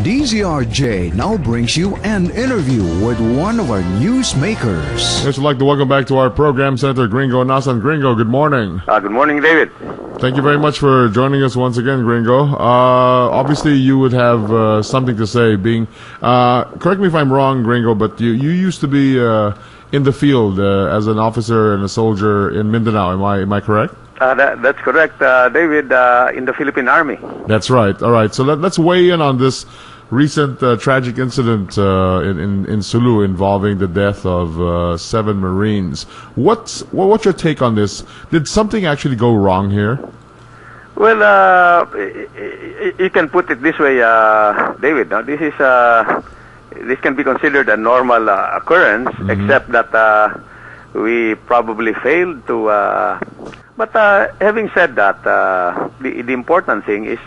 DZRJ now brings you an interview with one of our newsmakers. Yes, I'd like to welcome back to our program Senator Gringo Honasan. Gringo, good morning. Good morning, David. Thank you very much for joining us once again, Gringo. Obviously, you would have something to say. Correct me if I'm wrong, Gringo, but you used to be in the field as an officer and a soldier in Mindanao. Am I correct? That's correct, David, in the Philippine Army. That's right. All right. So let's weigh in on this recent tragic incident in Sulu involving the death of 7 Marines. What's your take on this? Did something actually go wrong here? Well, you can put it this way, David. Now, this can be considered a normal occurrence, except that we probably failed to. But having said that, the important thing is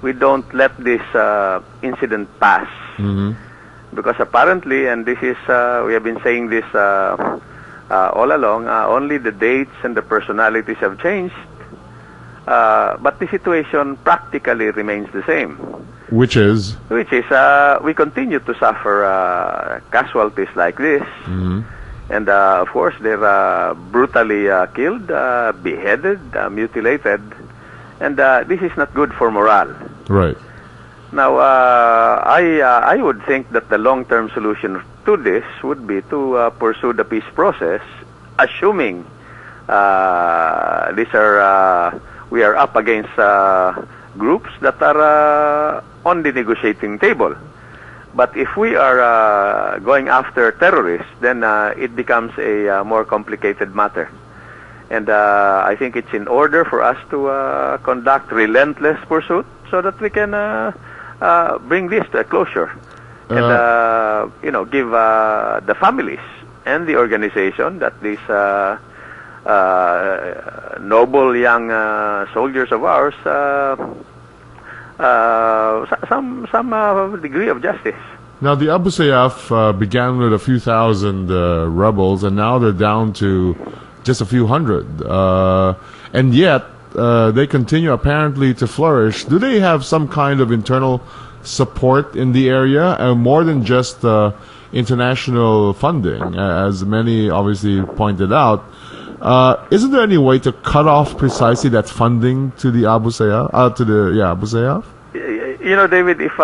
we don't let this incident pass. Because apparently, and this is, we have been saying this all along, only the dates and the personalities have changed, but the situation practically remains the same. Which is? We continue to suffer casualties like this. And of course, they're brutally killed, beheaded, mutilated, and this is not good for morale. Right. Now, I would think that the long-term solution to this would be to pursue the peace process, assuming we are up against groups that are on the negotiating table. But if we are going after terrorists, then it becomes a more complicated matter. And I think it's in order for us to conduct relentless pursuit so that we can bring this to a closure. And, give the families and the organization that these noble young soldiers of ours some degree of justice. Now, the Abu Sayyaf began with a few thousand rebels, and now they're down to just a few hundred. And yet, they continue apparently to flourish. Do they have some kind of internal support in the area, more than just international funding, as many obviously pointed out? Isn't there any way to cut off precisely that funding to the Abu Sayyaf? Abu Sayyaf? You know, David, if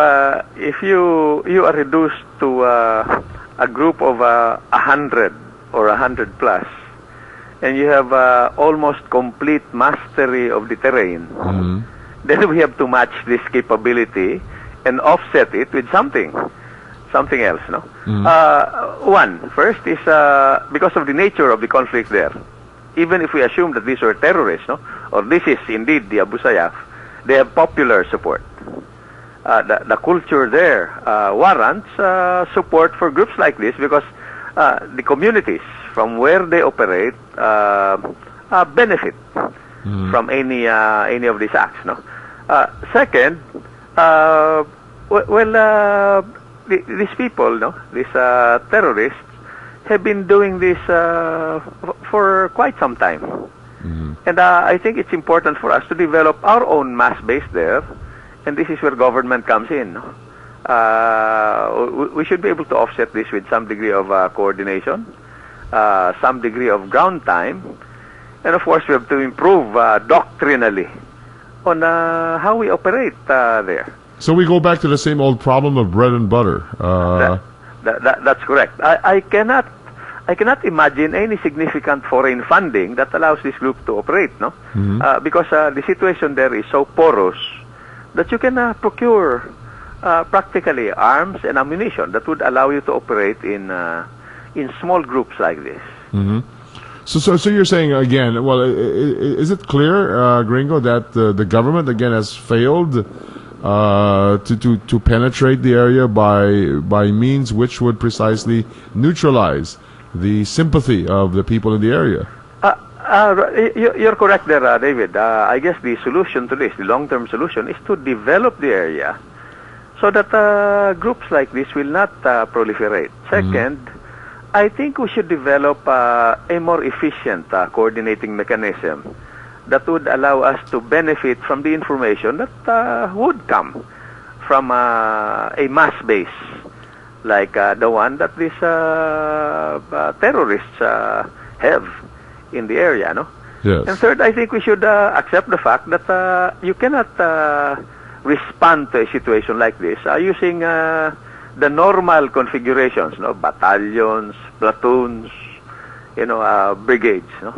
you are reduced to a group of 100 or 100 plus, and you have almost complete mastery of the terrain, then we have to match this capability and offset it with something else. No. First is because of the nature of the conflict there. Even if we assume that these are terrorists, or this is indeed the Abu Sayyaf, they have popular support. The culture there warrants support for groups like this because the communities from where they operate benefit from any of these acts. Second, these people, these terrorists, have been doing this for quite some time. And I think it's important for us to develop our own mass base there, and this is where government comes in. We should be able to offset this with some degree of coordination, some degree of ground time, and of course we have to improve doctrinally on how we operate there. So we go back to the same old problem of bread and butter. That's correct. I cannot imagine any significant foreign funding that allows this group to operate, because the situation there is so porous that you can procure practically arms and ammunition that would allow you to operate in small groups like this. So you're saying again? Well, is it clear, Gringo, that the government again has failed to penetrate the area by means which would precisely neutralize the sympathy of the people in the area? You're correct there, David. I guess the solution to this, the long-term solution, is to develop the area so that groups like this will not proliferate. Second, I think we should develop a more efficient coordinating mechanism that would allow us to benefit from the information that would come from a mass base like the one that these terrorists have in the area, no? Yes. And third, I think we should accept the fact that you cannot respond to a situation like this using the normal configurations, no? Battalions, platoons, brigades, no?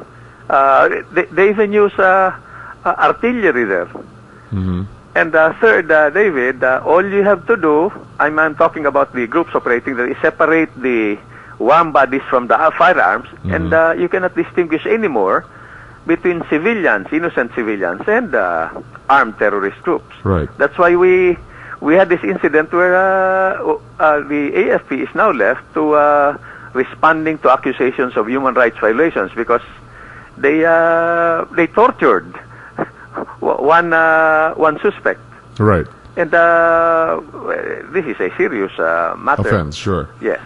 They even use artillery there. Mm-hmm. And third, David, all you have to do, I'm talking about the groups operating there, is separate the warm bodies from the firearms, Mm-hmm. and you cannot distinguish anymore between civilians, innocent civilians, and armed terrorist groups. Right. That's why we had this incident where the AFP is now left to responding to accusations of human rights violations because they tortured one suspect. Right. And this is a serious matter. Offense, sure. Yes.